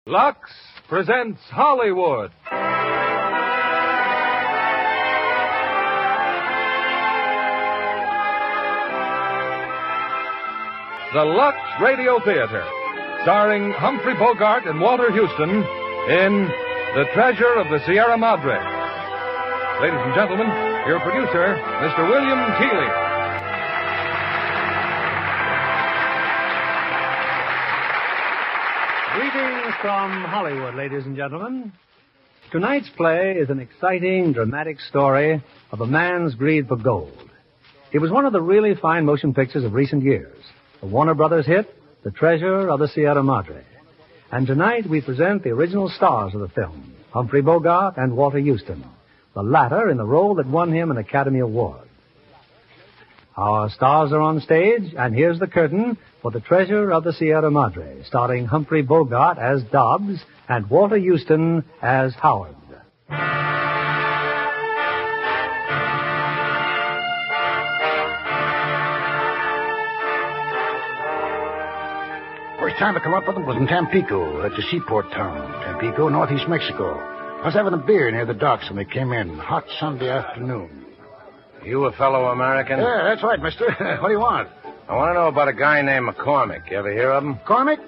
Lux presents Hollywood. The Lux Radio Theater, starring Humphrey Bogart and Walter Houston in The Treasure of the Sierra Madre. Ladies and gentlemen, your producer, Mr. William Keighley. Greetings from Hollywood, ladies and gentlemen. Tonight's play is an exciting, dramatic story of a man's greed for gold. It was one of the really fine motion pictures of recent years, the Warner Brothers hit, The Treasure of the Sierra Madre. And tonight we present the original stars of the film, Humphrey Bogart and Walter Houston, the latter in the role that won him an Academy Award. Our stars are on stage, and here's the curtain for The Treasure of the Sierra Madre, starring Humphrey Bogart as Dobbs and Walter Houston as Howard. First time I come up with them was in Tampico. That's a seaport town. Tampico, northeast Mexico. I was having a beer near the docks when they came in. Hot Sunday afternoon. You a fellow American? Yeah, that's right, mister. What do you want? I want to know about a guy named McCormick. You ever hear of him? Cormick?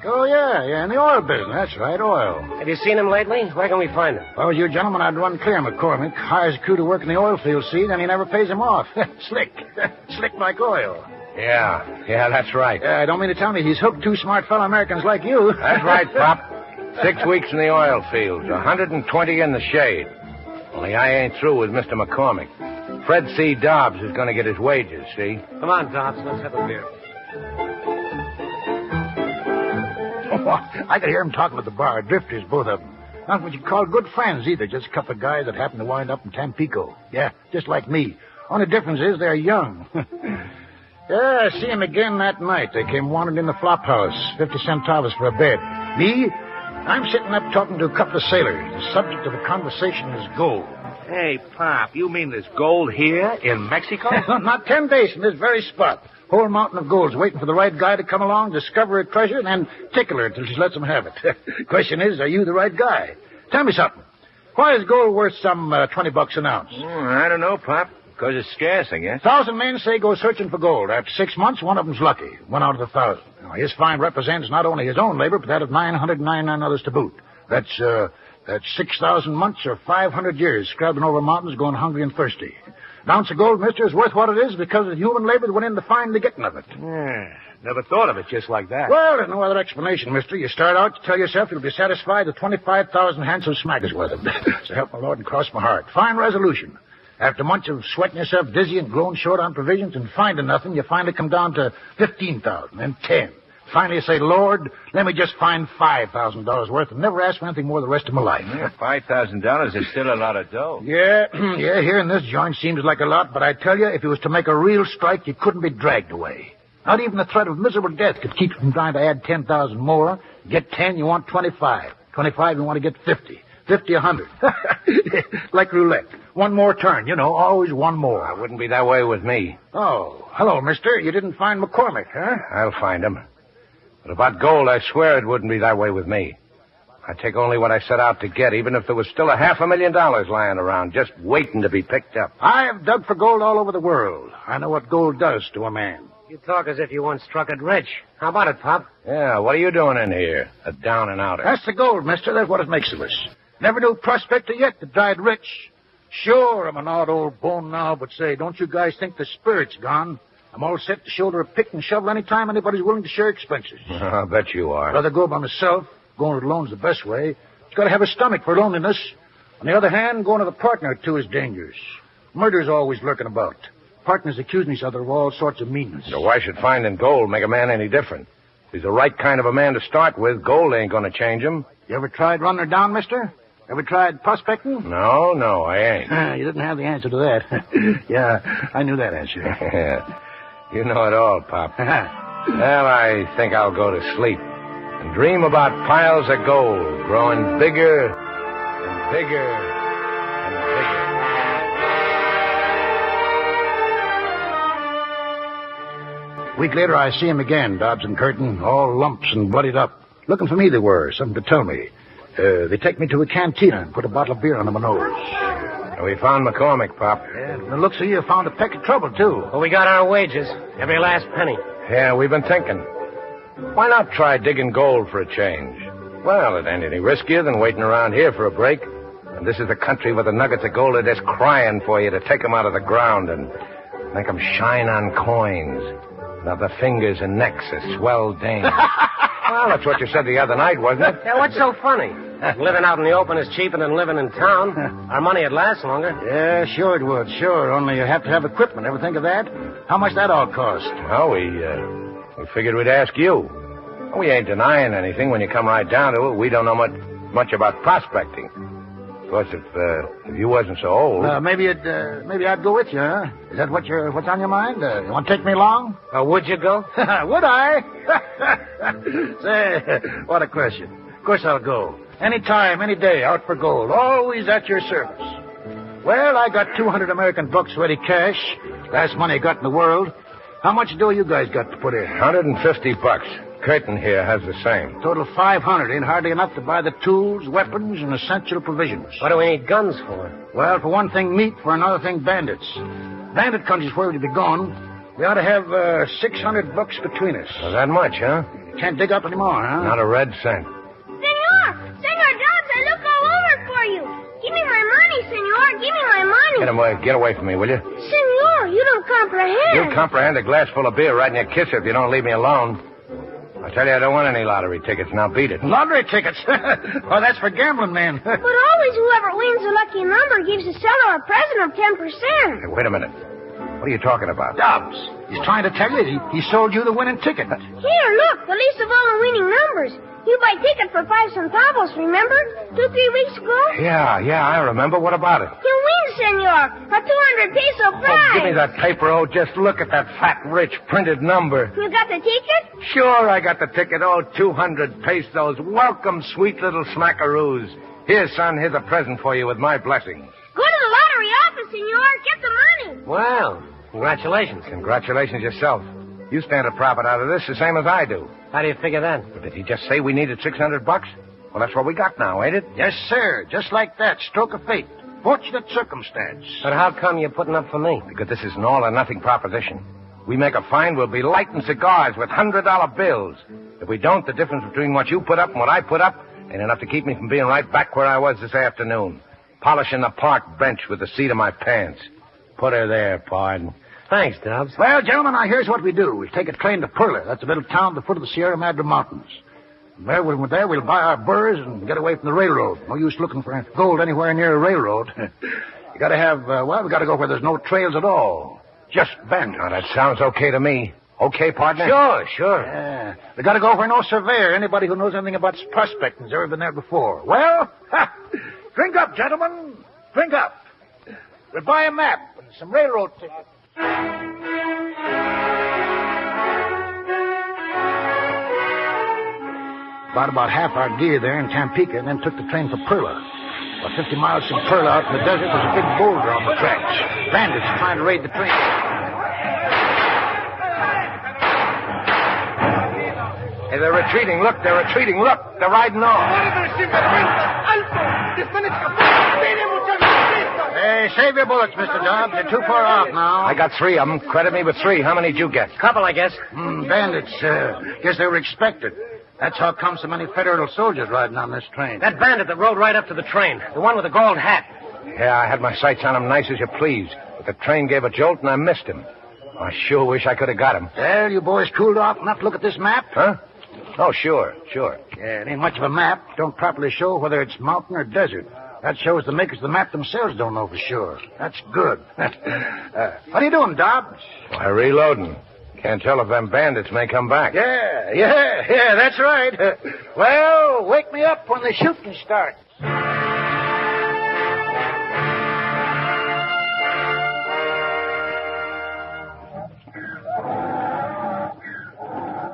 Oh, yeah, in the oil business. That's right, oil. Have you seen him lately? Where can we find him? If I was you gentlemen, I'd run clear McCormick. Hires a crew to work in the oil field, see, then he never pays them off. Slick. Slick like oil. Yeah, that's right. I don't mean to tell me he's hooked two smart fellow Americans like you. That's right, Pop. 6 weeks in the oil fields, 120 in the shade. Only I ain't through with Mr. McCormick. Fred C. Dobbs is going to get his wages, see? Come on, Dobbs. Let's have a beer. I could hear him talking at the bar. Drifters, both of them. Not what you call good friends, either. Just a couple of guys that happen to wind up in Tampico. Yeah, just like me. Only difference is they're young. Yeah, I see him again that night. They came wandering in the flop house. 50-cent dollars for a bed. Me? I'm sitting up talking to a couple of sailors. The subject of the conversation is gold. Hey, Pop, you mean there's gold here in Mexico? Not 10 days from this very spot. Whole mountain of gold's waiting for the right guy to come along, discover a treasure, and then tickle her till she lets him have it. Question is, are you the right guy? Tell me something. Why is gold worth some $20 an ounce? I don't know, Pop. Because it's scarce, I guess. 1,000 men say go searching for gold. After 6 months, one of them's lucky. 1 out of 1,000. Now, his find represents not only his own labor, but that of 999 others to boot. That's 6,000 months or 500 years scrabbling over mountains going hungry and thirsty. An ounce of gold, mister, is worth what it is because of the human labor that went in to find the getting of it. Yeah, never thought of it just like that. Well, there's no other explanation, mister. You start out to tell yourself you'll be satisfied that 25,000 handsome smack is worth it. So help my Lord and cross my heart. Fine resolution. After months of sweating yourself dizzy and growing short on provisions and finding nothing, you finally come down to 15,000, then 10. Finally you say, Lord, let me just find $5,000 worth and never ask for anything more the rest of my life. Yeah, $5,000 is still a lot of dough. Yeah, here in this joint seems like a lot, but I tell you, if it was to make a real strike, you couldn't be dragged away. Not even the threat of miserable death could keep you from trying to add 10,000 more. Get 10, you want 25. 25, you want to get 50. 50, 100. Like roulette. One more turn, always one more. It wouldn't be that way with me. Oh, hello, mister. You didn't find McCormick, huh? I'll find him. But about gold, I swear it wouldn't be that way with me. I take only what I set out to get, even if there was still $500,000 lying around, just waiting to be picked up. I have dug for gold all over the world. I know what gold does to a man. You talk as if you once struck it rich. How about it, Pop? Yeah, what are you doing in here? A down and outer. That's the gold, mister. That's what it makes of us. Never knew a prospector yet that died rich. Sure, I'm an odd old bone now, but say, don't you guys think the spirit's gone? I'm all set to shoulder a pick and shovel any time anybody's willing to share expenses. I bet you are. Rather go by myself. Going it alone's the best way. You've got to have a stomach for loneliness. On the other hand, going with a partner or two is dangerous. Murder's always lurking about. Partners accusing each other of all sorts of meanness. So why should finding gold make a man any different? If he's the right kind of a man to start with, gold ain't going to change him. You ever tried running her down, mister? Ever tried prospecting? No, I ain't. You didn't have the answer to that. Yeah, I knew that answer. Yeah. You know it all, Pop. Well, I think I'll go to sleep and dream about piles of gold growing bigger and bigger and bigger. A week later, I see him again, Dobbs and Curtin, all lumps and bloodied up. Looking for me they were, something to tell me. They take me to a cantina and put a bottle of beer under my nose. We found McCormick, Pop. Yeah, from the looks of you, found a peck of trouble, too. Well, we got our wages. Every last penny. Yeah, we've been thinking. Why not try digging gold for a change? Well, it ain't any riskier than waiting around here for a break. And this is a country where the nuggets of gold are just crying for you to take them out of the ground and make them shine on coins. Now the fingers and necks of swell dames. Well, that's what you said the other night, wasn't it? Yeah, what's so funny? Living out in the open is cheaper than living in town. Our money would last longer. Yeah, sure it would, sure. Only you have to have equipment. Ever think of that? How much that all cost? Well, we figured we'd ask you. We ain't denying anything when you come right down to it. We don't know much about prospecting. Of course, if you wasn't so old... maybe I'd go with you, huh? Is that what's on your mind? You want to take me along? Would you go? Would I? Say, what a question. Of course I'll go. Any time, any day, out for gold. Always at your service. Well, I got 200 American bucks ready cash. Last money I got in the world. How much dough you guys got to put in? $150. Curtin here has the same. Total 500. Ain't hardly enough to buy the tools, weapons, and essential provisions. What do we need guns for? Well, for one thing, meat. For another thing, bandits. Bandit country's where we'd be going. We ought to have 600 bucks between us. Well, that much, huh? Can't dig up anymore, huh? Not a red cent. Senor Dobbs, I look all over for you. Give me my money, senor. Give me my money. Get away from me, will you? Senor, you don't comprehend. You'll comprehend a glass full of beer right in your kisser if you don't leave me alone. I tell you, I don't want any lottery tickets. Now beat it. Lottery tickets? Well, that's for gambling, man. But always whoever wins the lucky number gives the seller a present of 10%. Hey, wait a minute. What are you talking about? Dobbs. He's trying to tell you he sold you the winning ticket. Here, look, the least of all the winning numbers. You buy ticket for 5 centavos, remember? 2-3 weeks ago? Yeah, I remember. What about it? You win, senor. A 200 peso prize. Oh, give me that paper. Oh, just look at that fat, rich, printed number. You got the ticket? Sure, I got the ticket. Oh, 200 pesos. Welcome, sweet little smackaroos. Here, son, here's a present for you with my blessing. Go to the lottery office, senor. Get the money. Well, congratulations. Congratulations yourself. You stand a profit out of this the same as I do. How do you figure that? But did he just say we needed 600 bucks? Well, that's what we got now, ain't it? Yes, sir. Just like that. Stroke of fate. Fortunate circumstance. But how come you're putting up for me? Because this is an all-or-nothing proposition. We make a find, we'll be lighting cigars with $100 bills. If we don't, the difference between what you put up and what I put up ain't enough to keep me from being right back where I was this afternoon. Polishing the park bench with the seat of my pants. Put her there, pardon. Thanks, Dobbs. Well, gentlemen, now here's what we do. We take a train to Perla. That's a little town at the foot of the Sierra Madre Mountains. There, we'll buy our burrs and get away from the railroad. No use looking for gold anywhere near a railroad. You gotta have, we gotta go where there's no trails at all. Just bandits. Now, that sounds okay to me. Okay, partner? Sure. Yeah. We gotta go where no surveyor, anybody who knows anything about prospecting has ever been there before. Well, drink up, gentlemen. Drink up. We'll buy a map and some railroad tickets. About half our gear there in Tampico, and then took the train for Perla. About 50 miles from Perla out in the desert, there's a big boulder on the tracks. Bandits trying to raid the train. Hey, they're retreating. Look, they're retreating. Look, they're riding off. Hey, save your bullets, Mr. Dobbs. You're too far off now. I got 3 of them. Credit me with 3. How many did you get? Couple, I guess. Bandits. Guess they were expected. That's how come so many federal soldiers riding on this train. That bandit that rode right up to the train. The one with the gold hat. Yeah, I had my sights on him nice as you please. But the train gave a jolt and I missed him. I sure wish I could have got him. Well, you boys cooled off enough to look at this map? Huh? Oh, sure. Yeah, it ain't much of a map. Don't properly show whether it's mountain or desert. That shows the makers of the map themselves don't know for sure. That's good. What are you doing, Dobbs? Why, reloading. Can't tell if them bandits may come back. Yeah, that's right. Well, wake me up when the shooting starts.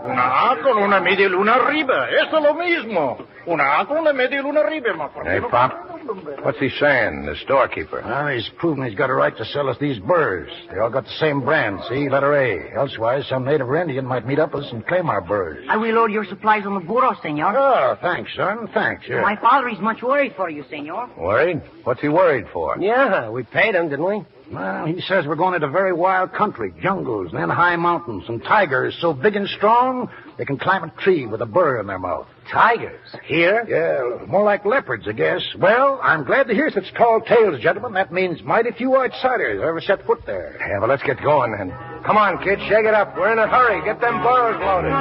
Una A con una media luna arriba. Eso es lo mismo. Una A con una media luna arriba, ma Hey, Pop. What's he saying, the storekeeper? Well, he's proven he's got a right to sell us these burrs. They all got the same brand, see? Letter A. Elsewise, some native or Indian might meet up with us and claim our burrs. I will load your supplies on the burro, senor. Oh, thanks, son. Thanks, yeah. My father is much worried for you, senor. Worried? What's he worried for? Yeah, we paid him, didn't we? Well, he says we're going into very wild country, jungles, and then high mountains, and tigers so big and strong they can climb a tree with a burr in their mouth. Tigers? Here? Yeah, more like leopards, I guess. Well, I'm glad to hear such tall tales, gentlemen. That means mighty few outsiders ever set foot there. Yeah, but let's get going then. Come on, kid, shake it up. We're in a hurry. Get them burros loaded.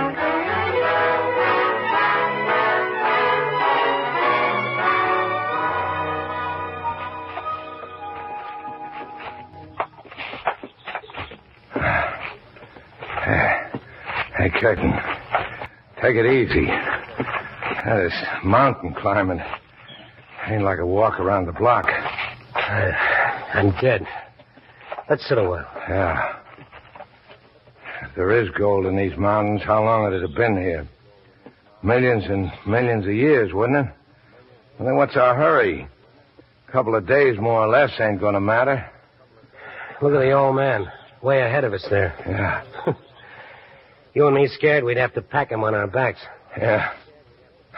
Hey, Curtin, take it easy. This mountain climbing ain't like a walk around the block. I'm dead. Let's sit a while. Yeah. If there is gold in these mountains, how long would it have been here? Millions and millions of years, wouldn't it? Well, then what's our hurry? A couple of days, more or less, ain't gonna matter. Look at the old man. Way ahead of us there. Yeah. You and me scared we'd have to pack him on our backs. Yeah.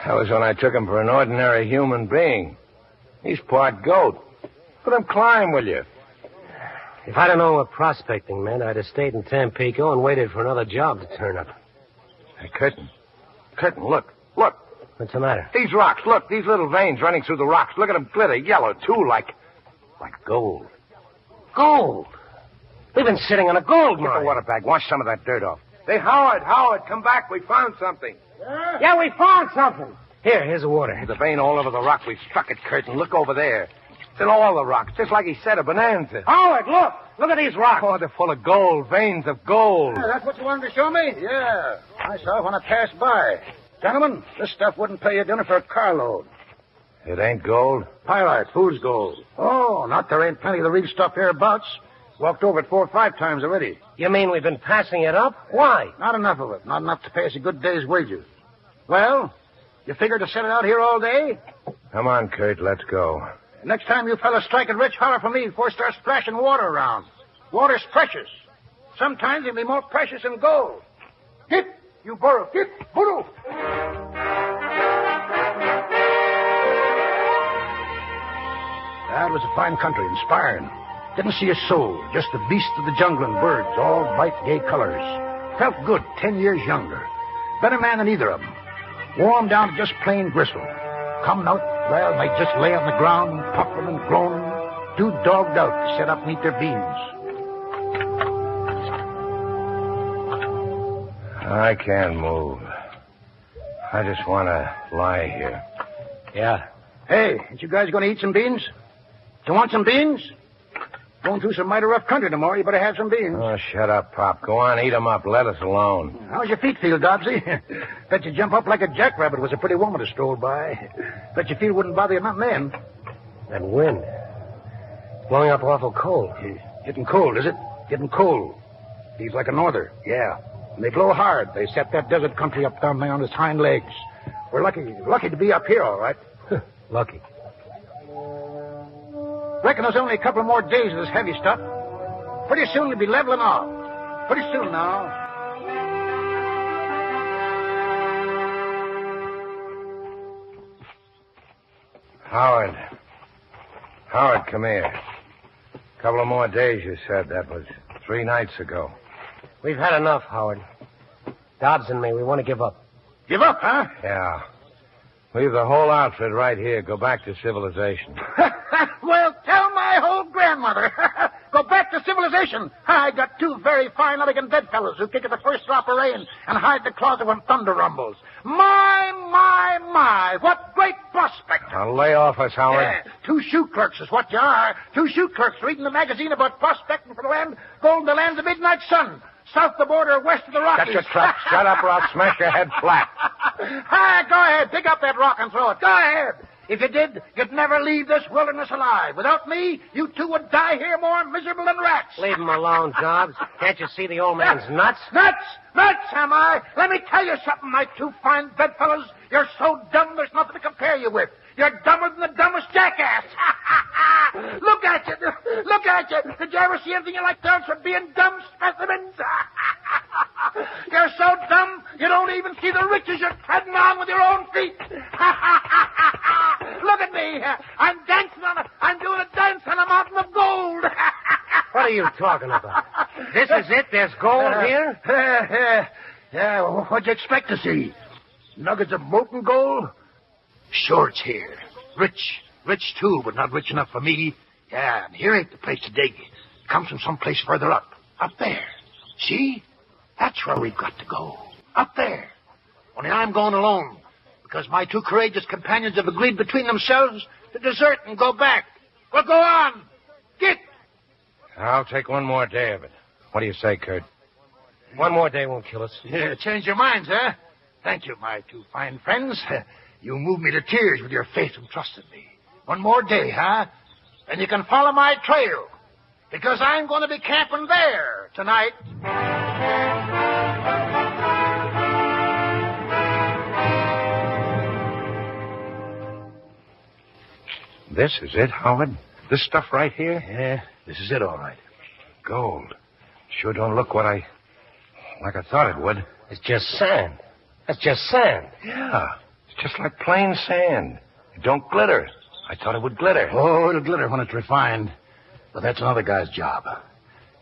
That was when I took him for an ordinary human being. He's part goat. Let him climb, will you? If I'd have known what prospecting meant, I'd have stayed in Tampico and waited for another job to turn up. Hey, Curtin. Curtin, look. Look. What's the matter? These rocks. Look, these little veins running through the rocks. Look at them glitter. Yellow, too, like gold. Gold? We've been sitting on a gold mine. Get the water bag. Wash some of that dirt off. Hey, Howard, come back. We found something. Yeah, we found something. Here's the water. There's a vein all over the rock. We struck it, Curtin. Look over there. It's in all the rocks, just like he said, a bonanza. Howard, look. Look at these rocks. Oh, they're full of gold, veins of gold. Yeah, that's what you wanted to show me? Yeah. I saw it when I passed by. Gentlemen, this stuff wouldn't pay you dinner for a carload. It ain't gold? Pyrite, fool's gold. Oh, not there ain't plenty of the real stuff hereabouts. Walked over it 4 or 5 times already. You mean we've been passing it up? Why? Not enough of it. Not enough to pay us a good day's wages. Well, you figure to set it out here all day? Come on, Kurt, let's go. Next time you fellas strike it rich, holler for me before it starts splashing water around. Water's precious. Sometimes it'll be more precious than gold. Get, you burro. Get, burro. That was a fine country, inspiring. Didn't see a soul, just the beasts of the jungle and birds, all bright, gay colors. Felt good, 10 years younger. Better man than either of them. Warm down to just plain gristle. Coming out, well, they just lay on the ground, puffing and groaning, too dogged out to set up and eat their beans. I can't move. I just want to lie here. Yeah. Hey, ain't you guys going to eat some beans? You want some beans? Going through some mighty rough country tomorrow. You better have some beans. Oh, shut up, Pop. Go on, eat 'em up. Let us alone. How's your feet feel, Dobbsy? Bet you jump up like a jackrabbit was a pretty woman to stroll by. Bet your feet wouldn't bother you nothing then. That wind. Blowing up awful cold. Getting cold, is it? Getting cold. Feels like a norther. Yeah. And they blow hard. They set that desert country up down there on its hind legs. We're lucky to be up here, all right. Lucky. Reckon there's only a couple more days of this heavy stuff. Pretty soon we'll be leveling off. Pretty soon now. Howard, come here. A couple of more days, you said. That was 3 nights ago. We've had enough, Howard. Dobbs and me, we want to give up. Give up, huh? Yeah. Leave the whole outfit right here. Go back to civilization. Well, tell my old grandmother. Go back to civilization. I got 2 very fine, elegant bedfellows who kick at the first drop of rain and hide the closet when thunder rumbles. My, what great prospect. Now lay off us, Howard. Yeah, 2 shoe clerks is what you are. 2 shoe clerks reading the magazine about prospecting for the land, gold in the lands of midnight sun. South the border, west of the Rockies. Shut your trap. Shut up or I'll smash your head flat. Hi, go ahead. Pick up that rock and throw it. Go ahead. If you did, you'd never leave this wilderness alive. Without me, you two would die here more miserable than rats. Leave him alone, Dobbs. Can't you see the old man's nuts? Nuts! Nuts, am I? Let me tell you something, my two fine bedfellows. You're so dumb there's nothing to compare you with. You're dumber than the dumbest jackass. Look at you. Look at you. Did you ever see anything you like terms for being dumb specimens? You're so dumb, you don't even see the riches you're treading on with your own feet. Look at me. I'm doing a dance on a mountain of gold. What are you talking about? This is it? There's gold here? Yeah, well, what'd you expect to see? Nuggets of molten gold? Sure, it's here. Rich, too, but not rich enough for me. Yeah, and here ain't the place to dig. It comes from someplace further up. Up there. See? That's where we've got to go. Up there. Only I'm going alone, because my two courageous companions have agreed between themselves to desert and go back. Well, go on. Get. I'll take one more day of it. What do you say, Kurt? One more day won't kill us. Yeah, change your minds, huh? Thank you, my two fine friends. You moved me to tears with your faith and trust in me. One more day, huh? And you can follow my trail, because I'm going to be camping there tonight. This is it, Howard? This stuff right here? Yeah, this is it, all right. Gold. Sure don't look like I thought it would. It's just sand. That's just sand. Yeah. It's just like plain sand. It don't glitter. I thought it would glitter. Oh, it'll glitter when it's refined. But that's another guy's job.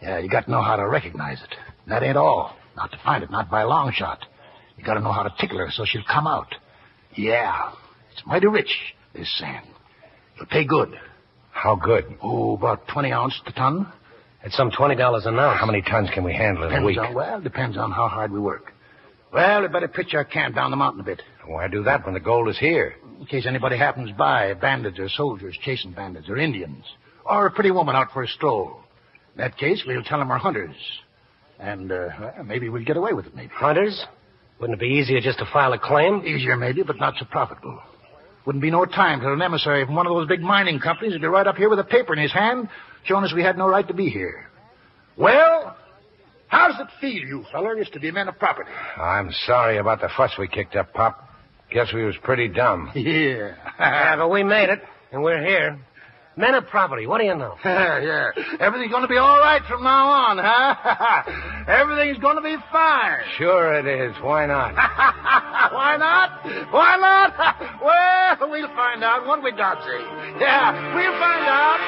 Yeah, you got to know how to recognize it. And that ain't all. Not to find it, not by a long shot. You got to know how to tickle her so she'll come out. Yeah, it's mighty rich, this sand. It'll pay good. How good? Oh, about 20 ounces a ton. It's some $20 an ounce. How many tons can we handle in a week? Depends on how hard we work. Well, we better pitch our camp down the mountain a bit. Why do that when the gold is here? In case anybody happens by, bandits or soldiers chasing bandits or Indians. Or a pretty woman out for a stroll. In that case, we'll tell them we're hunters. And, maybe we'll get away with it, maybe. Hunters? Wouldn't it be easier just to file a claim? Easier, maybe, but not so profitable. Wouldn't be no time till an emissary from one of those big mining companies would be right up here with a paper in his hand showing us we had no right to be here. Well, how does it feel, you fellers, to be men of property? I'm sorry about the fuss we kicked up, Pop. Guess we was pretty dumb. Yeah. Yeah, but we made it, and we're here. Men of property, what do you know? Yeah. Everything's going to be all right from now on, huh? Everything's going to be fine. Sure it is. Why not? Why not? Why not? Well, we'll find out, won't we, Dotsy? Yeah, we'll find out.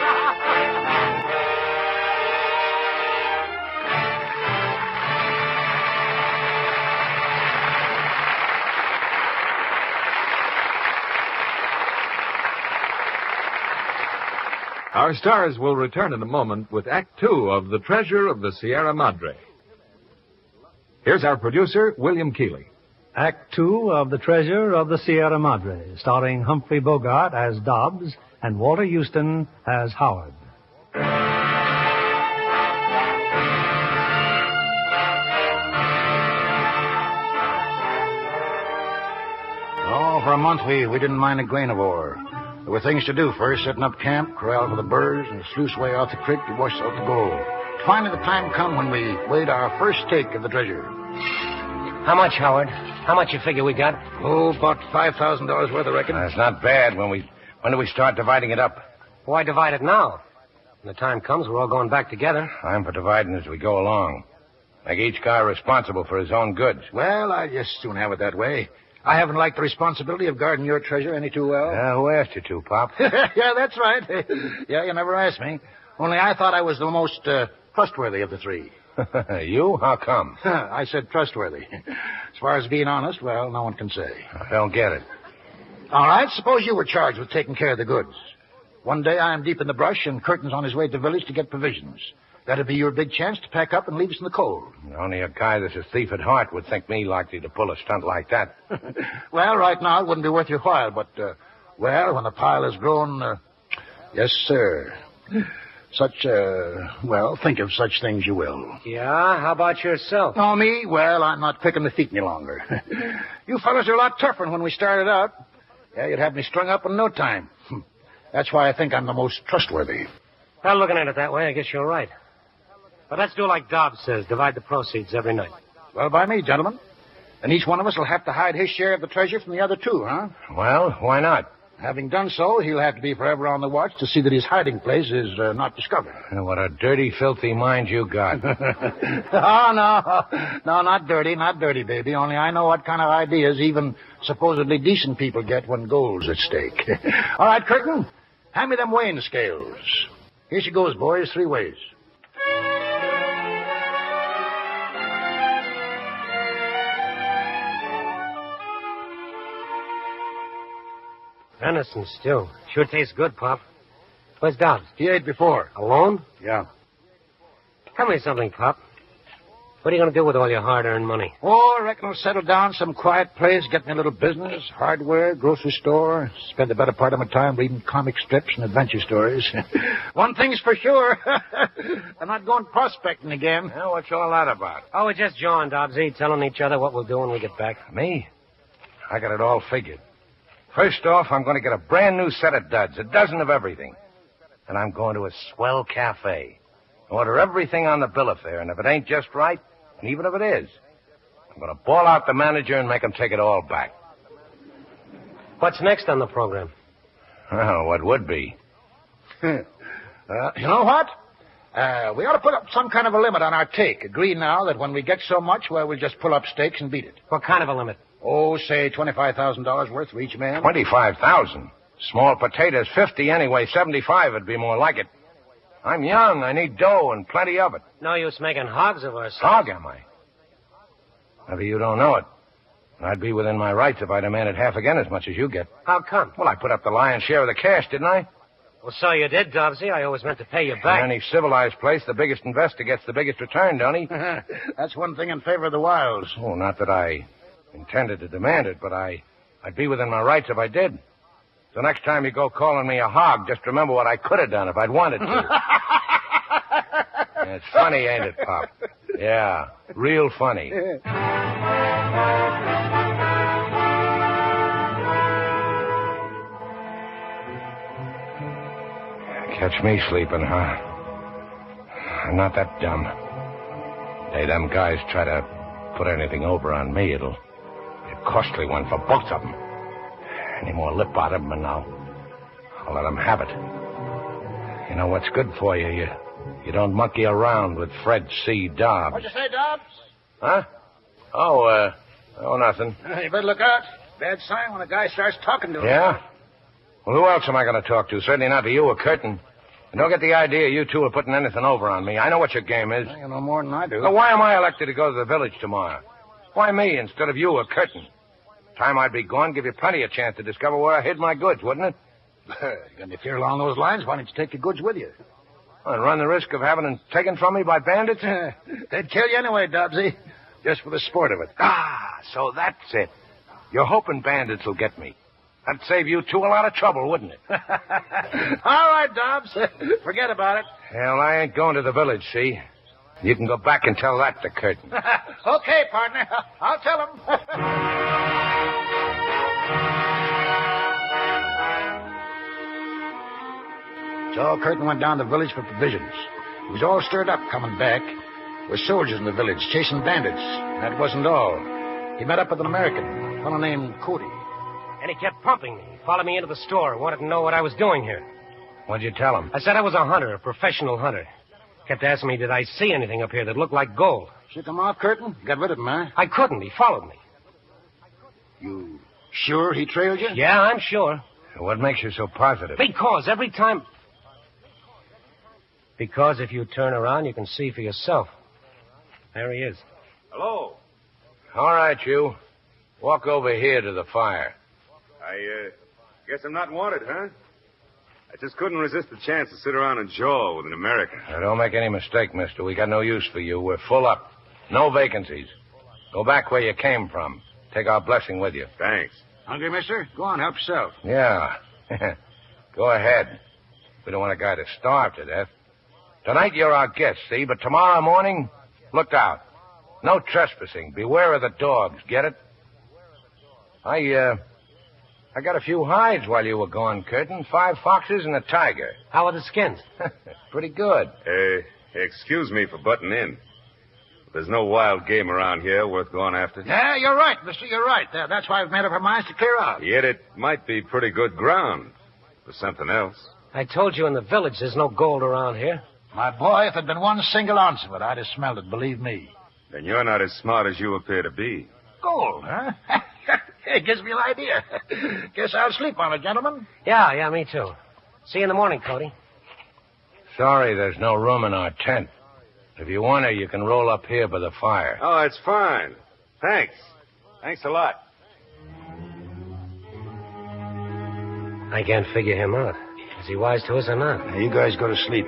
Our stars will return in a moment with Act Two of The Treasure of the Sierra Madre. Here's our producer, William Keeley. Act Two of The Treasure of the Sierra Madre, starring Humphrey Bogart as Dobbs and Walter Houston as Howard. Oh, for a month we didn't mind a grain of ore. There were things to do first, setting up camp, corral for the birds, and a sluice way out the creek to wash out the gold. Finally, the time come when we weighed our first take of the treasure. How much, Howard? How much you figure we got? Oh, about $5,000 worth, I reckon. That's not bad. When do we start dividing it up? Why divide it now? When the time comes, we're all going back together. I'm for dividing as we go along. Make each guy responsible for his own goods. Well, I just soon have it that way. I haven't liked the responsibility of guarding your treasure any too well. Who asked you to, Pop? Yeah, that's right. Yeah, you never asked me. Only I thought I was the most trustworthy of the three. You? How come? I said trustworthy. As far as being honest, well, no one can say. I don't get it. All right, suppose you were charged with taking care of the goods. One day I am deep in the brush and Curtin's on his way to the village to get provisions. That'd be your big chance to pack up and leave us in the cold. Only a guy that's a thief at heart would think me likely to pull a stunt like that. Well, right now it wouldn't be worth your while, but, when the pile has grown, yes, sir. Think of such things you will. Yeah? How about yourself? Oh, me? Well, I'm not quick on the feet any longer. You fellas are a lot tougher than when we started out. Yeah, you'd have me strung up in no time. That's why I think I'm the most trustworthy. Well, looking at it that way, I guess you're right. But let's do like Dobbs says, divide the proceeds every night. Well, by me, gentlemen. And each one of us will have to hide his share of the treasure from the other two, huh? Well, why not? Having done so, he'll have to be forever on the watch to see that his hiding place is not discovered. What a dirty, filthy mind you got. Oh, no. No, not dirty, baby. Only I know what kind of ideas even supposedly decent people get when gold's at stake. All right, Curtin, hand me them weighing scales. Here she goes, boys, 3 ways. Venison stew. Sure tastes good, Pop. Where's Dobbs? He ate before. Alone? Yeah. Tell me something, Pop. What are you going to do with all your hard-earned money? Oh, I reckon I'll settle down some quiet place, get me a little business, hardware, grocery store, spend the better part of my time reading comic strips and adventure stories. One thing's for sure. I'm not going prospecting again. Well, what's all that about? Oh, we're just jawing, Dobbsy, telling each other what we'll do when we get back. Me? I got it all figured. First off, I'm going to get a brand new set of duds, a dozen of everything. And I'm going to a swell cafe. Order everything on the bill of fare, and if it ain't just right, and even if it is, I'm going to ball out the manager and make him take it all back. What's next on the program? Well, what would be? You know what? We ought to put up some kind of a limit on our take. Agree now that when we get so much, well, we'll just pull up stakes and beat it. What kind of a limit? Oh, say $25,000 worth for each man. 25,000. Small potatoes, 50 anyway. 75 would be more like it. I'm young. I need dough and plenty of it. No use making hogs of ourselves. Hog, am I? Maybe you don't know it. I'd be within my rights if I demanded half again as much as you get. How come? Well, I put up the lion's share of the cash, didn't I? Well, so you did, Dobbsy. I always meant to pay you back. In any civilized place, the biggest investor gets the biggest return, don't he? That's one thing in favor of the wilds. Oh, not that I intended to demand it, but I'd be within my rights if I did. So next time you go calling me a hog, just remember what I could have done if I'd wanted to. Yeah, it's funny, ain't it, Pop? Yeah, real funny. Catch me sleeping, huh? I'm not that dumb. Hey, them guys try to put anything over on me, it'll be a costly one for both of them. Any more lip out of them, and I'll let them have it. You know what's good for you? You don't monkey around with Fred C. Dobbs. What'd you say, Dobbs? Huh? Oh, nothing. You better look out. Bad sign when a guy starts talking to him. Yeah? Well, who else am I going to talk to? Certainly not to you or Curtin. And don't get the idea you two are putting anything over on me. I know what your game is. You know more than I do. So why am I elected to go to the village tomorrow? Why me instead of you or Curtin? Time I'd be gone, give you plenty of chance to discover where I hid my goods, wouldn't it? And if you're along those lines, why don't you take your goods with you? And run the risk of having them taken from me by bandits? They'd kill you anyway, Dobbsy. Just for the sport of it. Ah, so that's it. You're hoping bandits will get me. That'd save you two a lot of trouble, wouldn't it? All right, Dobbs. Forget about it. Hell, I ain't going to the village, see? You can go back and tell that to Curtin. Okay, partner. I'll tell him. So Curtin went down to the village for provisions. He was all stirred up coming back. There were soldiers in the village chasing bandits. That wasn't all. He met up with an American, a fellow named Cody. And he kept pumping me. He followed me into the store, wanted to know what I was doing here. What'd you tell him? I said I was a hunter, a professional hunter. Kept asking me, did I see anything up here that looked like gold? Shook him off, Curtin? Got rid of him, huh? I couldn't. He followed me. You sure he trailed you? Yeah, I'm sure. What makes you so positive? Because every time... Because if you turn around, you can see for yourself. There he is. Hello. All right, you. Walk over here to the fire. I guess I'm not wanted, huh? I just couldn't resist the chance to sit around and jaw with an American. Now, don't make any mistake, mister. We got no use for you. We're full up. No vacancies. Go back where you came from. Take our blessing with you. Thanks. Hungry, mister? Go on, help yourself. Yeah. Go ahead. We don't want a guy to starve to death. Tonight you're our guest, see? But tomorrow morning, look out. No trespassing. Beware of the dogs. Get it? I I got a few hides while you were gone, Curtin. 5 foxes and a tiger. How are the skins? Pretty good. Excuse me for butting in. There's no wild game around here worth going after. Yeah, you're right, mister. You're right. That's why we've made up our minds to clear out. Yet it might be pretty good ground for something else. I told you in the village there's no gold around here. My boy, if there'd been one single ounce of it, I'd have smelled it, believe me. Then you're not as smart as you appear to be. Gold, huh? It gives me an idea. Guess I'll sleep on it, gentlemen. Yeah, me too. See you in the morning, Cody. Sorry there's no room in our tent. If you want to, you can roll up here by the fire. Oh, it's fine. Thanks. Thanks a lot. I can't figure him out. Is he wise to us or not? Now, you guys go to sleep.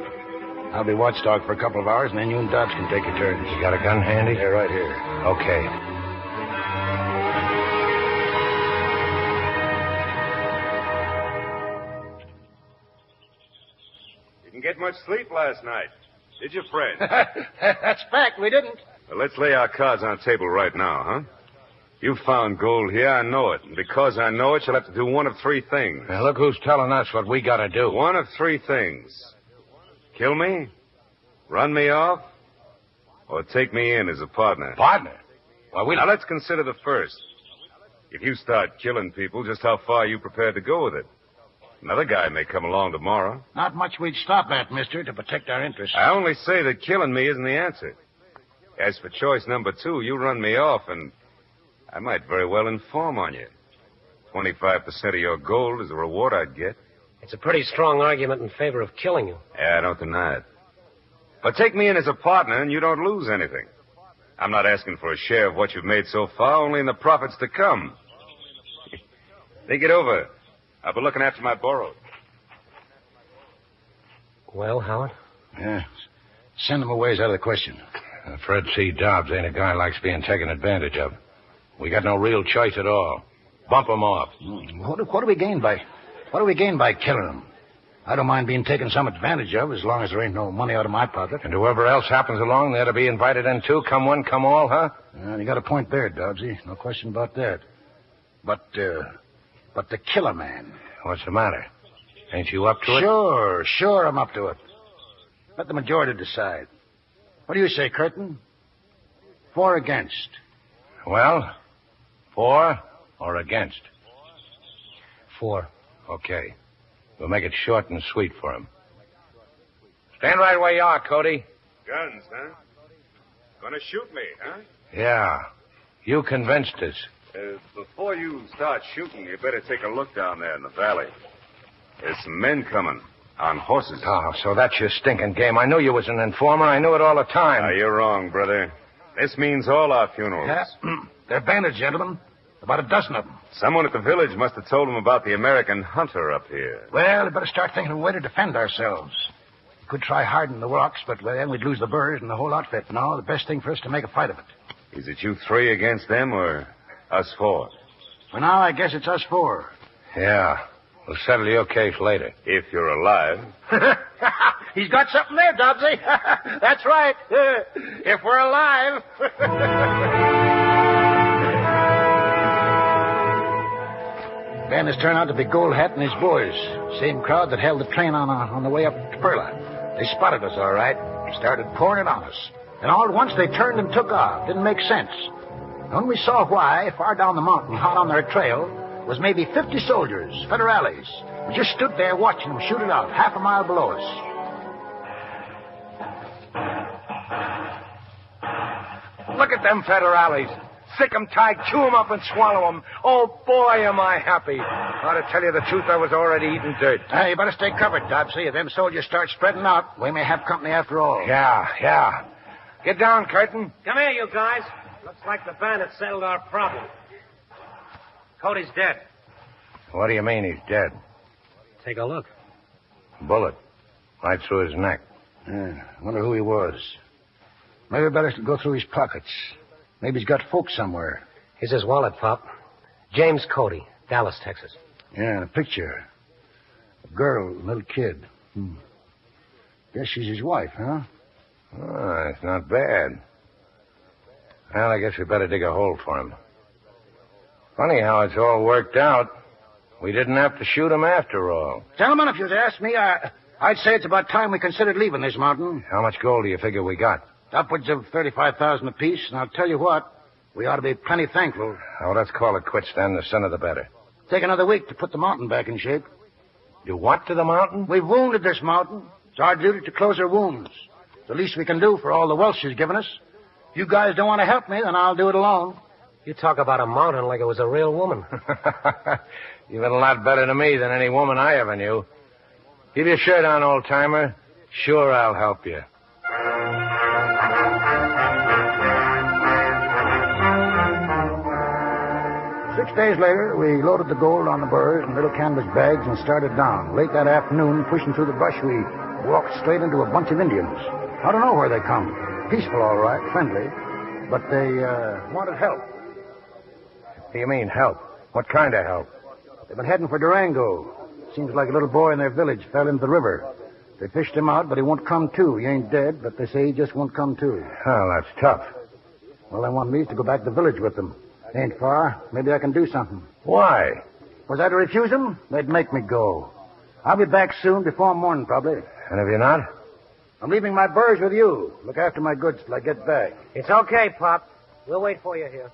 I'll be watchdog for a couple of hours, and then you and Dobbs can take your turns. You got a gun handy? Yeah, right here. Okay. You didn't get much sleep last night, did you, Fred? That's fact. We didn't. Well, let's lay our cards on the table right now, huh? You found gold here, I know it. And because I know it, you'll have to do one of 3 things. Now, look who's telling us what we got to do. One of 3 things. Kill me, run me off, or take me in as a partner. Partner? Well, Now, let's consider the first. If you start killing people, just how far are you prepared to go with it? Another guy may come along tomorrow. Not much we'd stop at, mister, to protect our interests. I only say that killing me isn't the answer. As for choice number 2, you run me off, and I might very well inform on you. 25% of your gold is the reward I'd get. It's a pretty strong argument in favor of killing you. Yeah, I don't deny it. But take me in as a partner, and you don't lose anything. I'm not asking for a share of what you've made so far, only in the profits to come. Think it over. I'll be looking after my borrowed. Well, Howard? Yeah. Send them away is out of the question. Fred C. Dobbs ain't a guy likes being taken advantage of. We got no real choice at all. Bump him off. What do we gain by... What do we gain by killing him? I don't mind being taken some advantage of as long as there ain't no money out of my pocket. And whoever else happens along, they're to be invited in too. Come one, come all, huh? You got a point there, Dobbsy. No question about that. But to kill a man... What's the matter? Ain't you up to it? Sure, I'm up to it. Let the majority decide. What do you say, Curtin? For or against? Well, for or against? For. Okay. We'll make it short and sweet for him. Stand right where you are, Cody. Guns, huh? Gonna shoot me, huh? Yeah. You convinced us. Before you start shooting, you better take a look down there in the valley. There's some men coming on horses. Oh, so that's your stinking game. I knew you was an informer. I knew it all the time. Now, you're wrong, brother. This means all our funerals. Yeah. They're bandits, gentlemen. About a dozen of them. Someone at the village must have told them about the American hunter up here. Well, we better start thinking of a way to defend ourselves. We could try hard in the rocks, but then we'd lose the birds and the whole outfit. No, the best thing for us to make a fight of it. Is it you 3 against them or us 4? For now, I guess it's us 4. Yeah. We'll settle your case later. If you're alive. He's got something there, Dobbsy. That's right. If we're alive. Ben has turned out to be Gold Hat and his boys. Same crowd that held the train on the way up to Perla. They spotted us, all right. Started pouring it on us. And all at once they turned and took off. Didn't make sense. When we saw why, far down the mountain, hot on their trail, was maybe 50 soldiers, federales. We just stood there watching them shoot it out, half a mile below us. Look at them federales. Sick 'em tight, chew 'em up and swallow 'em. Oh, boy, am I happy. Now, to tell you the truth, I was already eating dirt. Hey, you better stay covered, Dobbsy. If them soldiers start spreading out, we may have company after all. Yeah. Get down, Curtin. Come here, you guys. Looks like the bandits settled our problem. Cody's dead. What do you mean he's dead? Take a look. Bullet. Right through his neck. I wonder who he was. Maybe we better go through his pockets. Maybe he's got folks somewhere. Here's his wallet, Pop. James Cody, Dallas, Texas. Yeah, and a picture. A girl, a little kid. Guess she's his wife, huh? Oh, it's not bad. Well, I guess we better dig a hole for him. Funny how it's all worked out. We didn't have to shoot him after all. Gentlemen, if you'd asked me, I'd say it's about time we considered leaving this mountain. How much gold do you figure we got? Upwards of 35,000 apiece, and I'll tell you what, we ought to be plenty thankful. Oh, let's call it quits then. The sooner the better. Take another week to put the mountain back in shape. Do what to the mountain? We've wounded this mountain. It's our duty to close our wounds. It's the least we can do for all the wealth she's given us. If you guys don't want to help me, then I'll do it alone. You talk about a mountain like it was a real woman. You've been a lot better to me than any woman I ever knew. Keep your shirt on, old-timer. Sure, I'll help you. 6 days later, we loaded the gold on the burrs and little canvas bags and started down. Late that afternoon, pushing through the brush, we walked straight into a bunch of Indians. I don't know where they come. Peaceful, all right, friendly. But they wanted help. What do you mean, help? What kind of help? They've been heading for Durango. Seems like a little boy in their village fell into the river. They fished him out, but he won't come to. He ain't dead, but they say he just won't come to. Oh, that's tough. Well, they want me to go back to the village with them. Ain't far. Maybe I can do something. Why? Was I to refuse them? They'd make me go. I'll be back soon, before morning, probably. And if you're not? I'm leaving my burrs with you. Look after my goods till I get back. It's okay, Pop. We'll wait for you here.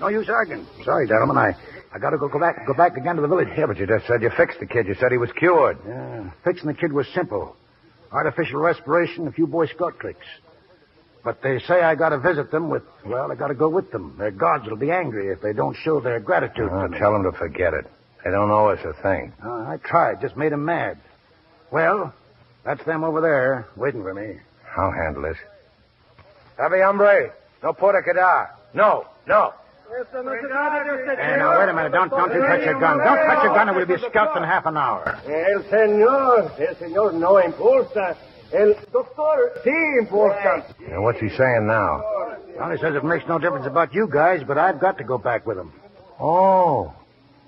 No use arguing. Sorry, gentlemen. I got to go back again to the village. Yeah, but you just said you fixed the kid. You said he was cured. Yeah, fixing the kid was simple. Artificial respiration, a few Boy Scout tricks. But they say I got to visit them with, well, I got to go with them. Their gods will be angry if they don't show their gratitude to me. Tell them to forget it. They don't owe us a thing. I tried, just made them mad. Well, that's them over there waiting for me. I'll handle this. Sabe, hombre. No puede quedar. No. Hey, now, wait a minute. Don't you touch your gun. Don't touch your gun or we'll be scalped in half an hour. El señor no impulsa. El doctor sí impulsa. And what's he saying now? Well, he says it makes no difference about you guys, but I've got to go back with him. Oh,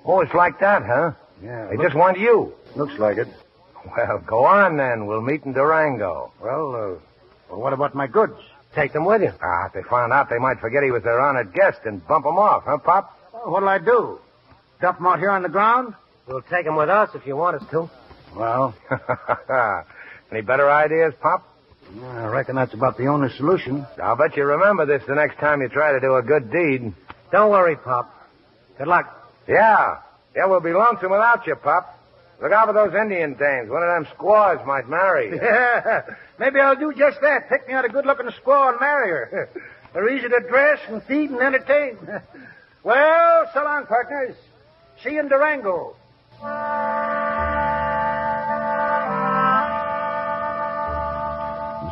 it's like that, huh? Yeah. They just want you. Looks like it. Well, go on then. We'll meet in Durango. Well, what about my goods? Take them with you. If they found out, they might forget he was their honored guest and bump him off, huh, Pop? Well, what'll I do? Dump them out here on the ground? We'll take them with us if you want us to. Well, any better ideas, Pop? I reckon that's about the only solution. I'll bet you remember this the next time you try to do a good deed. Don't worry, Pop. Good luck. Yeah, we'll be lonesome without you, Pop. Look out for those Indian dames. One of them squaws might marry. Yeah, maybe I'll do just that. Pick me out a good-looking squaw and marry her. They're easy to dress and feed and entertain. Well, so long, partners. See you in Durango. And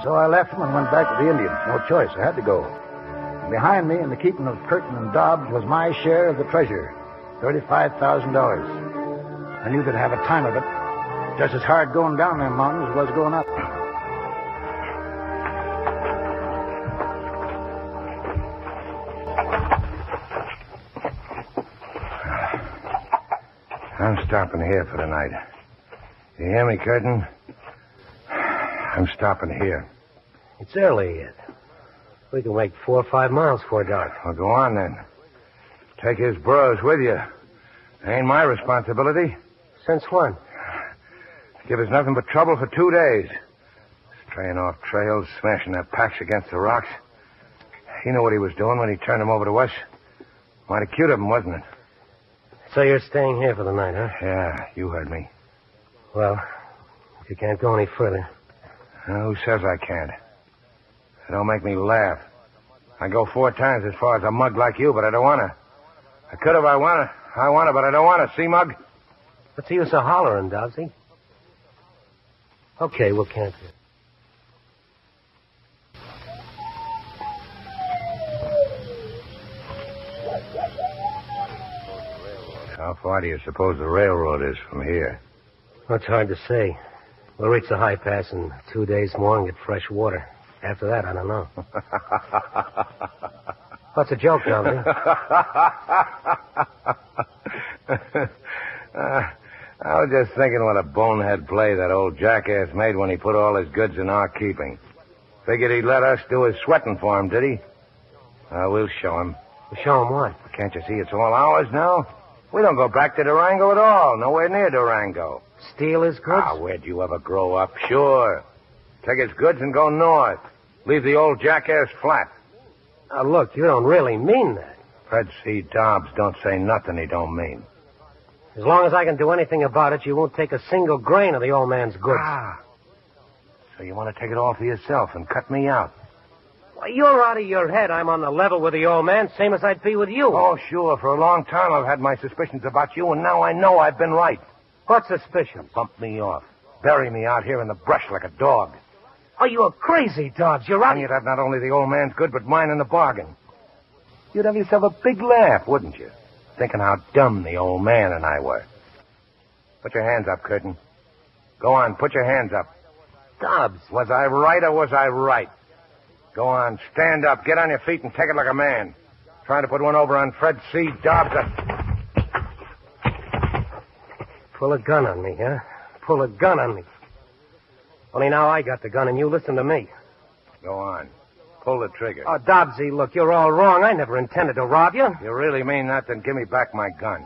so I left them and went back to the Indians. No choice. I had to go. And behind me, in the keeping of Curtin and Dobbs, was my share of the treasure, $35,000. I knew they'd have a time of it. Just as hard going down them mountains as it was going up. I'm stopping here for the night. You hear me, Curtin? I'm stopping here. It's early yet. We can wait 4 or 5 miles before dark. Well, go on then. Take his burros with you. Ain't my responsibility. Since when? Give us nothing but trouble for 2 days. Straying off trails, smashing their packs against the rocks. He knew what he was doing when he turned them over to us. Mighty cute of him, wasn't it? So you're staying here for the night, huh? Yeah, you heard me. Well, if you can't go any further. Who says I can't? It don't make me laugh. I go 4 times as far as a mug like you, but I don't want to. I could if I want to, but I don't want to. See, Mug? What's the use of hollering, Dobbsy? Okay, we'll cancel it. How far do you suppose the railroad is from here? Well, it's hard to say. We'll reach the high pass in 2 days more and get fresh water. After that, I don't know. What's a joke, Dobbsy? I was just thinking what a bonehead play that old jackass made when he put all his goods in our keeping. Figured he'd let us do his sweating for him, did he? We'll show him. Show him what? Can't you see it's all ours now? We don't go back to Durango at all. Nowhere near Durango. Steal his goods? Where'd you ever grow up? Sure. Take his goods and go north. Leave the old jackass flat. Now, look, you don't really mean that. Fred C. Dobbs don't say nothing he don't mean. As long as I can do anything about it, you won't take a single grain of the old man's goods. So you want to take it all for yourself and cut me out? Why, you're out of your head. I'm on the level with the old man, same as I'd be with you. Oh, sure. For a long time I've had my suspicions about you, and now I know I've been right. What suspicion? Bump me off. Bury me out here in the brush like a dog. Oh, you're crazy, Dobbs. You're out. And you'd have not only the old man's good, but mine in the bargain. You'd have yourself a big laugh, wouldn't you? Thinking how dumb the old man and I were. Put your hands up, Curtin. Go on, put your hands up. Dobbs. Was I right or was I right? Go on, stand up, get on your feet and take it like a man. Trying to put one over on Fred C. Dobbs. Pull a gun on me, huh? Pull a gun on me. Only now I got the gun and you listen to me. Go on. Pull the trigger. Oh, Dobbsy, look, you're all wrong. I never intended to rob you. You really mean that? Then give me back my gun.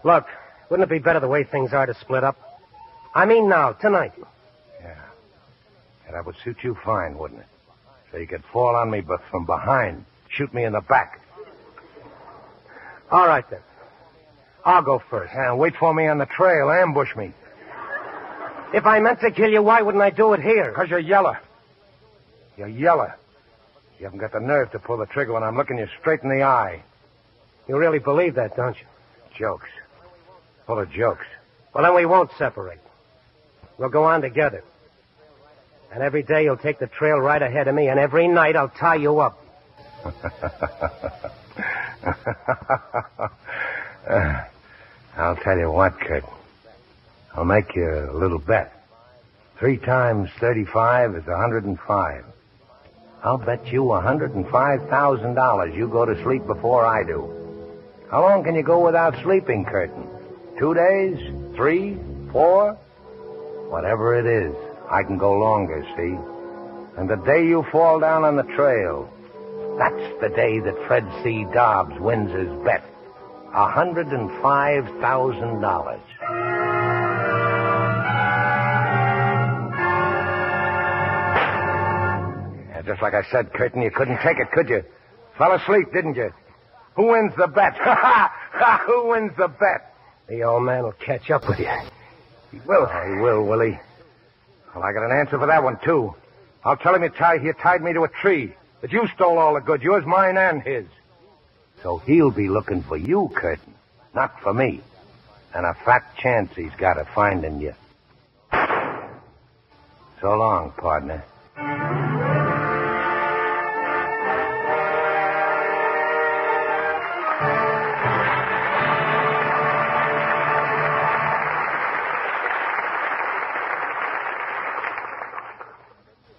Look, wouldn't it be better the way things are to split up? I mean now, tonight. Yeah, that would suit you fine, wouldn't it? So you could fall on me from behind, shoot me in the back. All right, then. I'll go first. And wait for me on the trail. Ambush me. If I meant to kill you, why wouldn't I do it here? Because you're yeller. You're yeller. You haven't got the nerve to pull the trigger when I'm looking you straight in the eye. You really believe that, don't you? Jokes. Full of jokes. Well, then we won't separate. We'll go on together. And every day you'll take the trail right ahead of me, and every night I'll tie you up. I'll tell you what, Kurt. I'll make you a little bet. 3 times 35 is 105. I'll bet you $105,000 you go to sleep before I do. How long can you go without sleeping, Curtin? 2 days? 3? 4? Whatever it is, I can go longer, see? And the day you fall down on the trail, that's the day that Fred C. Dobbs wins his bet. $105,000. Yeah, just like I said, Curtin, you couldn't take it, could you? Fell asleep, didn't you? Who wins the bet? Who wins the bet? The old man will catch up with you. He will. Oh, he will he? Well, I got an answer for that one, too. I'll tell him you tied me to a tree, that you stole all the goods, yours, mine, and his. So he'll be looking for you, Curtin, not for me. And a fat chance he's got of finding you. So long, partner.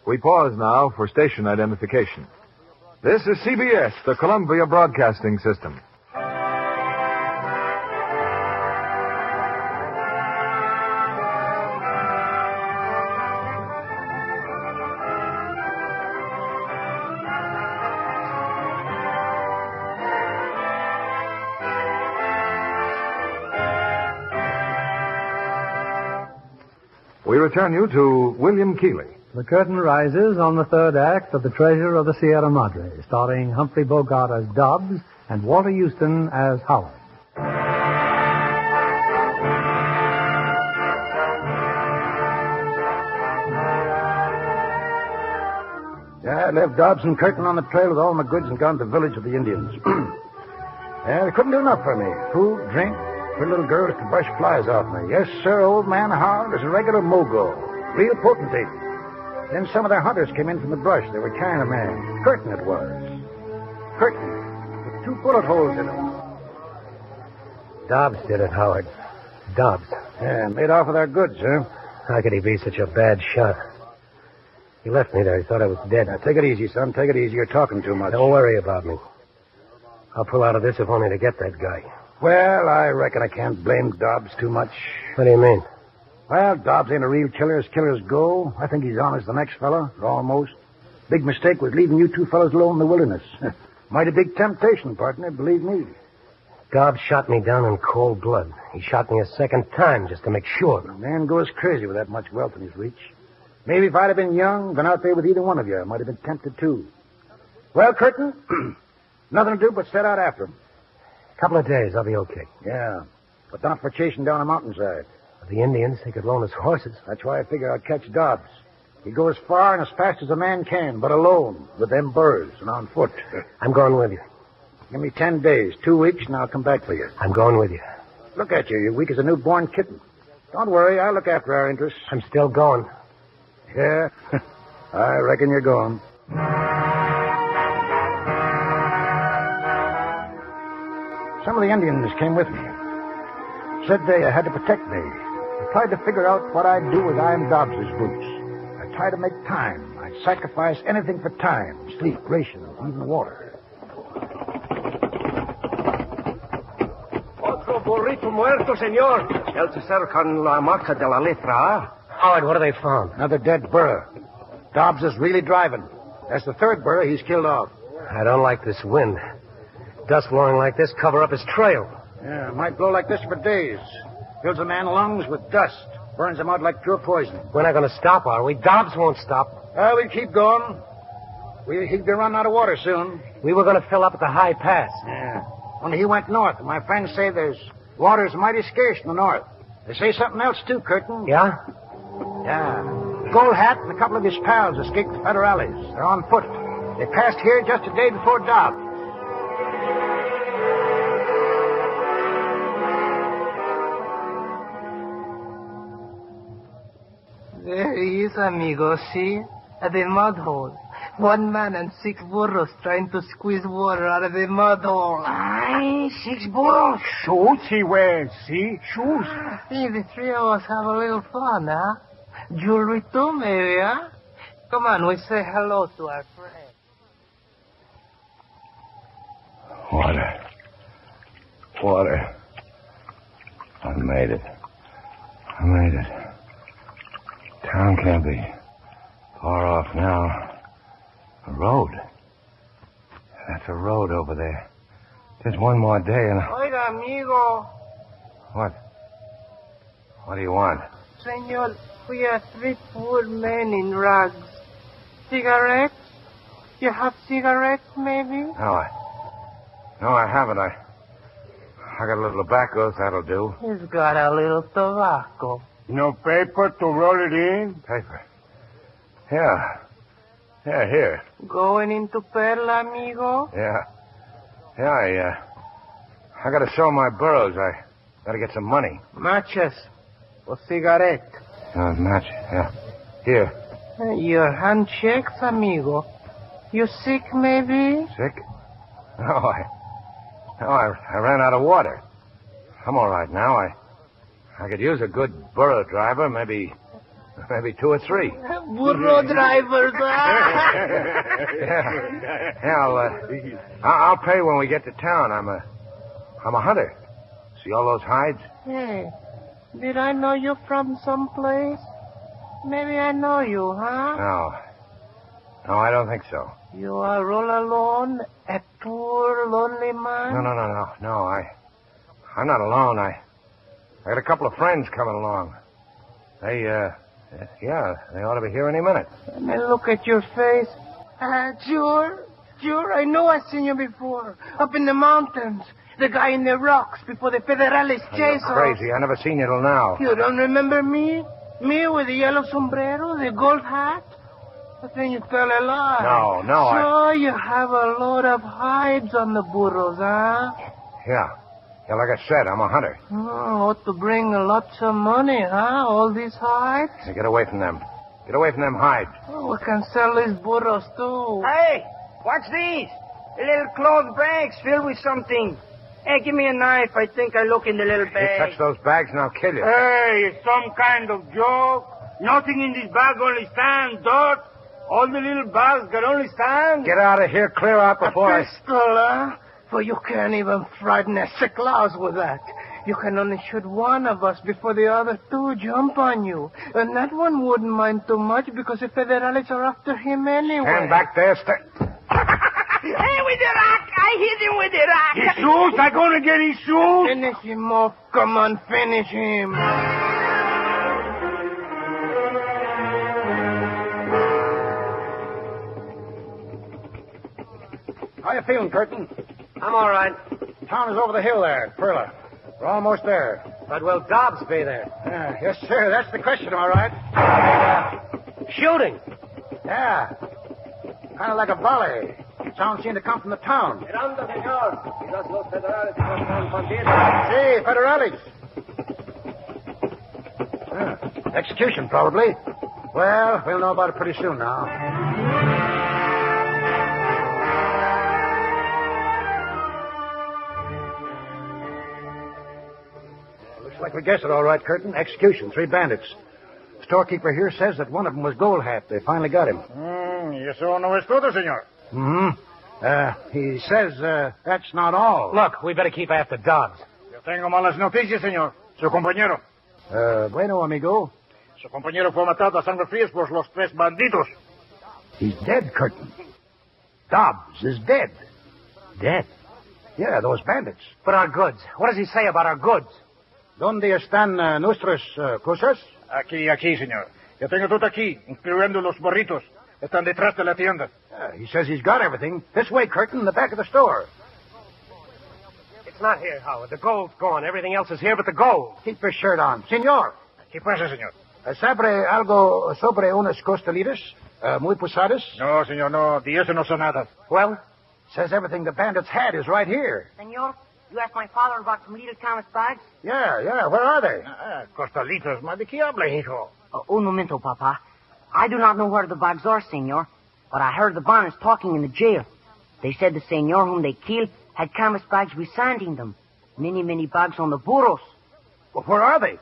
We pause now for station identification. This is CBS, the Columbia Broadcasting System. We return you to William Keighley. The curtain rises on the third act of The Treasure of the Sierra Madre, starring Humphrey Bogart as Dobbs and Walter Houston as Howard. Yeah, I left Dobbs and Curtin on the trail with all my goods and gone to the village of the Indians. Yeah, they couldn't do enough for me. Food, drink, for little girls to brush flies off me. Yes, sir, old man Howard is a regular mogul. Real potentate. Then some of their hunters came in from the brush. They were carrying a man. Curtin it was. Curtin, with 2 bullet holes in him. Dobbs did it, Howard. Dobbs. Yeah, made off with our goods, huh? How could he be such a bad shot? He left me there. He thought I was dead. Now, take it easy, son. Take it easy. You're talking too much. Don't worry about me. I'll pull out of this if only to get that guy. Well, I reckon I can't blame Dobbs too much. What do you mean? Well, Dobbs ain't a real killer as killers go. I think he's honest the next fella, or almost. Big mistake was leaving you two fellas alone in the wilderness. Mighty big temptation, partner, believe me. Dobbs shot me down in cold blood. He shot me a second time just to make sure. A man goes crazy with that much wealth in his reach. Maybe if I'd have been young, been out there with either one of you, I might have been tempted too. Well, Curtin, nothing to do but set out after him. Couple of days, I'll be okay. Yeah, but not for chasing down a mountainside. The Indians, they could loan us horses. That's why I figure I'd catch Dobbs. He'd go as far and as fast as a man can, but alone, with them burrs and on foot. I'm going with you. Give me 10 days, 2 weeks, and I'll come back for you. I'm going with you. Look at you. You're weak as a newborn kitten. Don't worry. I'll look after our interests. I'm still going. Yeah, I reckon you're going. Some of the Indians came with me. Said they had to protect me. I tried to figure out what I'd do with I'm Dobbs's boots. I tried to make time. I'd sacrifice anything for time, sleep, rations, even water. Otro burrito muerto, señor. El tercero con la marca de la letra. Howard, what have they found? Another dead burro. Dobbs is really driving. That's the third burro he's killed off. I don't like this wind. Dust blowing like this cover up his trail. Yeah, it might blow like this for days. Fills a man's lungs with dust. Burns him out like pure poison. We're not going to stop, are we? Dobbs won't stop. We'll keep going. He'd be running out of water soon. We were going to fill up at the high pass. Yeah. Only he went north. My friends say water's mighty scarce in the north. They say something else, too, Curtin. Yeah? Yeah. Gold Hat and a couple of his pals escaped the federales. They're on foot. They passed here just a day before Dobbs. There he is, amigo, see? At the mud hole. 1 man and 6 burros trying to squeeze water out of the mud hole. Aye, 6 burros. Shoes he wears, see? Shoes. See, the 3 of us have a little fun, huh? Jewelry too, maybe, huh? Come on, we say hello to our friend. Water. I made it. Town can't be far off now. A road. That's a road over there. Just one more day and... Oiga, amigo. What? What do you want? Senor, we are 3 poor men in rags. Cigarettes? You have cigarettes, maybe? No, I haven't. I got a little tobacco, that'll do. He's got a little tobacco. No paper to roll it in? Paper? Yeah, here. Going into Perla, amigo? Yeah, I gotta sell my burros. I gotta get some money. Matches. Or cigarette. Match, yeah. Here. Your handshakes, amigo. You sick, maybe? Sick? No, I ran out of water. I'm all right now. I could use a good burro driver, maybe 2 or 3. Burro drivers, Yeah, I'll pay when we get to town. I'm a hunter. See all those hides? Hey, did I know you from someplace? Maybe I know you, huh? No, I don't think so. You are all alone, a poor, lonely man? No, I'm not alone. I got a couple of friends coming along. They ought to be here any minute. Let me look at your face. Sure, I know I've seen you before. Up in the mountains. The guy in the rocks before the federales chased us. Crazy. I never seen you till now. You don't remember me? Me with the yellow sombrero, the gold hat? But then you tell a lie. No, So you have a load of hides on the burros, huh? Yeah, like I said, I'm a hunter. Ought to bring lots of money, huh? All these hides? Hey, get away from them. Get away from them hides. We can sell these burros, too. Hey, what's these? Little cloth bags filled with something. Hey, give me a knife. I think I look in the little You bag. touch those bags and I'll kill you. Hey, it's some kind of joke. Nothing in this bag only stand dirt. All the little bags can only stand. Get out of here, clear out before A pistol, huh? For you can't even frighten a sick louse with that. You can only shoot one of us before the other two jump on you. And that one wouldn't mind too much because the federales are after him anyway. Stand back there. Hey, with the rock! I hit him with the rock! Jesus, I'm gonna get his shoes. Finish him off. Come on, finish him. How you feeling, Curtin? I'm all right. Town is over the hill there, Perla. We're almost there. But will Dobbs be there? Yes, sir. That's the question, all right. Shooting. Yeah. Kind of like a volley. Sound seemed to come from the town. Miranda, señor. Quizás los federales están bandidos. Sí, federales. Execution, probably. Well, we'll know about it pretty soon now. Looks like we guessed it all right, Curtin. Execution, 3 bandits. The storekeeper here says that one of them was Gold Hat. They finally got him. Y eso no es todo, señor. He says that's not all. Look, we better keep after Dobbs. Yo tengo malas noticias, señor. Su compañero. Bueno, amigo. Su compañero fue matado a sangre fría por los 3 bandidos. He's dead, Curtin. Dobbs is dead. Dead? Yeah, those bandits. But our goods. What does he say about our goods? ¿Dónde están nuestras cosas? Aquí, señor. Yo tengo todo aquí, incluyendo los burritos. Están detrás de la tienda. He says he's got everything. This way, Curtin, in the back of the store. It's not here, Howard. The gold's gone. Everything else is here but the gold. Keep your shirt on. Senor. ¿Qué pasa, señor? ¿Sabe algo sobre unas costelitas muy pesadas? No, señor, no. De eso no sé nada. Well, says everything the bandits had is right here. Senor, you asked my father about some little canvas bags? Yeah. Where are they? Costalitos. ¿De qué habla, hijo? Un momento, Papa. I do not know where the bags are, senor. But I heard the Barnes talking in the jail. They said the senor whom they killed had canvas bags with sand in them. Many bags on the burros. Well, where are they?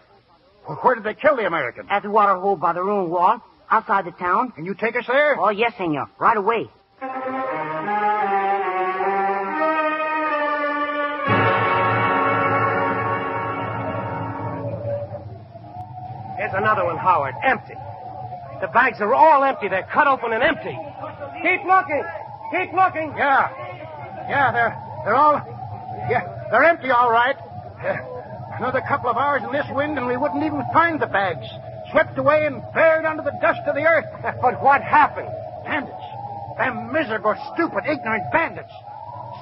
Where did they kill the American? At the water hole by the ruined wall, outside the town. Can you take us there? Oh, yes, senor. Right away. Here's another one, Howard. Empty. The bags are all empty. They're cut open and empty. Keep looking. Keep looking. Yeah, they're all... Yeah, they're empty, all right. Another couple of hours in this wind and we wouldn't even find the bags. Swept away and buried under the dust of the earth. But what happened? Bandits. Them miserable, stupid, ignorant bandits.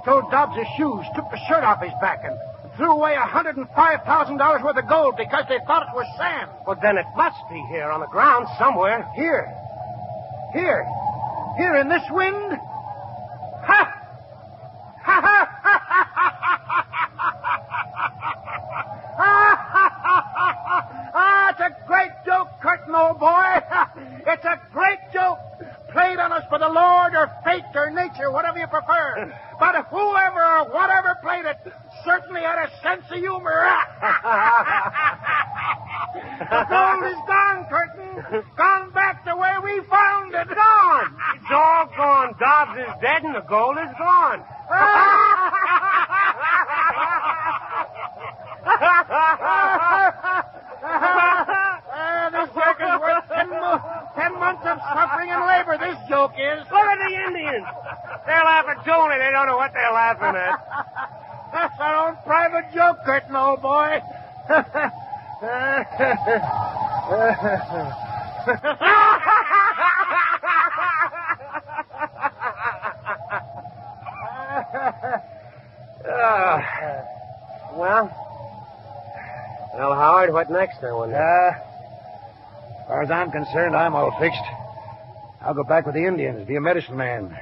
Stole Dobbs' shoes, took the shirt off his back, and threw away $105,000 worth of gold because they thought it was sand. Well, then it must be here on the ground somewhere. Here in this wind? Ha! Ha ha ha ha! It's a great joke, Curtin, old boy. It's a great joke. Played on us for the Lord or fate or nature, whatever you prefer. But whoever or whatever played it certainly had a sense of humor. The gold is gone, Curtin. Gone back to where we found it. Gone. It's all gone. Dobbs is dead and the gold is gone. This joke is worth 10 months of suffering and labor, this joke is. Look at the Indians. They're laughing too, and they don't know what they're laughing at. That's our own private joke, Curtin, old boy. Well, Howard, what next, I wonder? As far as I'm concerned, I'm all fixed. I'll go back with the Indians, be a medicine man.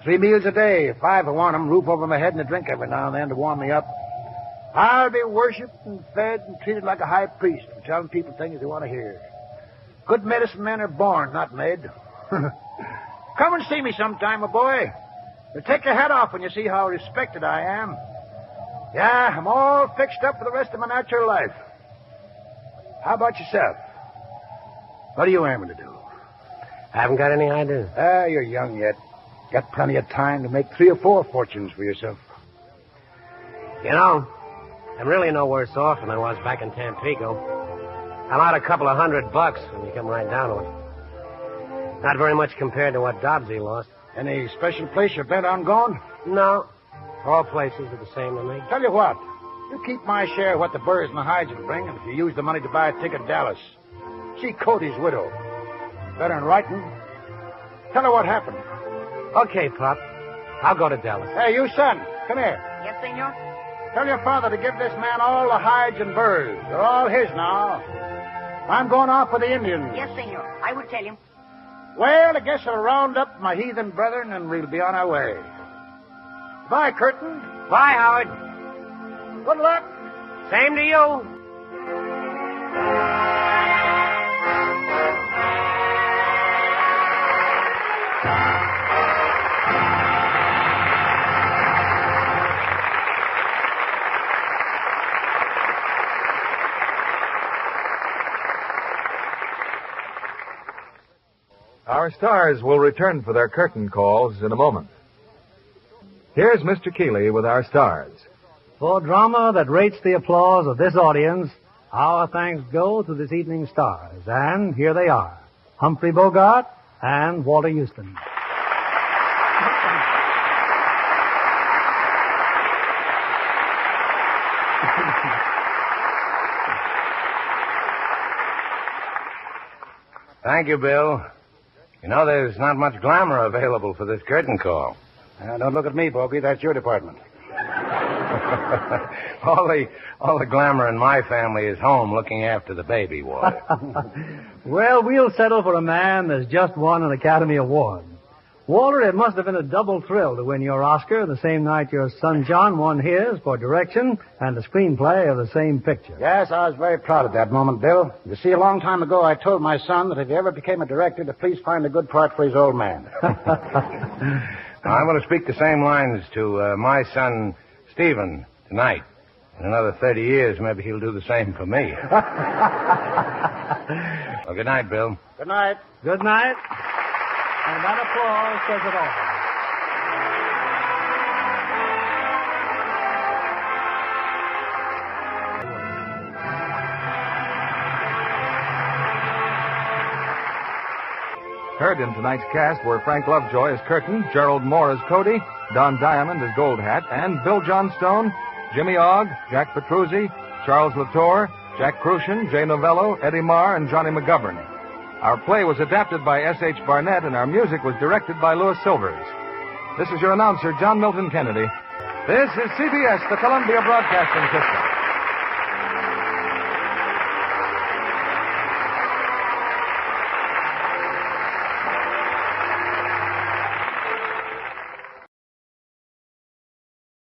3 meals a day, 5 I want them, roof over my head and a drink every now and then to warm me up. I'll be worshipped and fed and treated like a high priest and telling people things they want to hear. Good medicine men are born, not made. Come and see me sometime, my boy. You'll take your hat off when you see how respected I am. Yeah, I'm all fixed up for the rest of my natural life. How about yourself? What are you aiming to do? I haven't got any idea. You're young yet. Got plenty of time to make 3 or 4 fortunes for yourself. You know, I'm really no worse off than I was back in Tampico. I'm out a couple of $100 when you come right down to it. Not very much compared to what Dobbsy lost. Any special place you're bent on going? No. All places are the same to me. Tell you what, you keep my share of what the Burrs and the Hydes will bring, and if you use the money to buy a ticket to Dallas, see Cody's widow. Better than writing. Tell her what happened. Okay, Pop. I'll go to Dallas. Hey, you son, come here. Yes, senor? Tell your father to give this man all the Hydes and Burrs. They're all his now. I'm going off with the Indians. Yes, senor. I will tell him. Well, I guess I'll round up my heathen brethren and we'll be on our way. Bye, Curtin. Bye, Howard. Good luck. Same to you. Our stars will return for their curtain calls in a moment. Here's Mr. Keeley with our stars. For drama that rates the applause of this audience, our thanks go to this evening's stars. And here they are, Humphrey Bogart and Walter Houston. Thank you, Bill. You know, there's not much glamour available for this curtain call. Don't look at me, Bogey. That's your department. all the glamour in my family is home looking after the baby, Walter. Well, we'll settle for a man that's just won an Academy Award. Walter, it must have been a double thrill to win your Oscar the same night your son John won his for direction and the screenplay of the same picture. Yes, I was very proud of that moment, Bill. You see, a long time ago I told my son that if he ever became a director to please find a good part for his old man. I'm going to speak the same lines to my son Stephen tonight. In another 30 years, maybe he'll do the same for me. Well, good night, Bill. Good night. Good night. And that applause says it all. Heard in tonight's cast were Frank Lovejoy as Curtin, Gerald Moore as Cody, Don Diamond as Goldhat, and Bill Johnstone, Jimmy Ogg, Jack Petruzzi, Charles Latour, Jack Crucian, Jay Novello, Eddie Marr, and Johnny McGovern. Our play was adapted by S.H. Barnett, and our music was directed by Louis Silvers. This is your announcer, John Milton Kennedy. This is CBS, the Columbia Broadcasting System.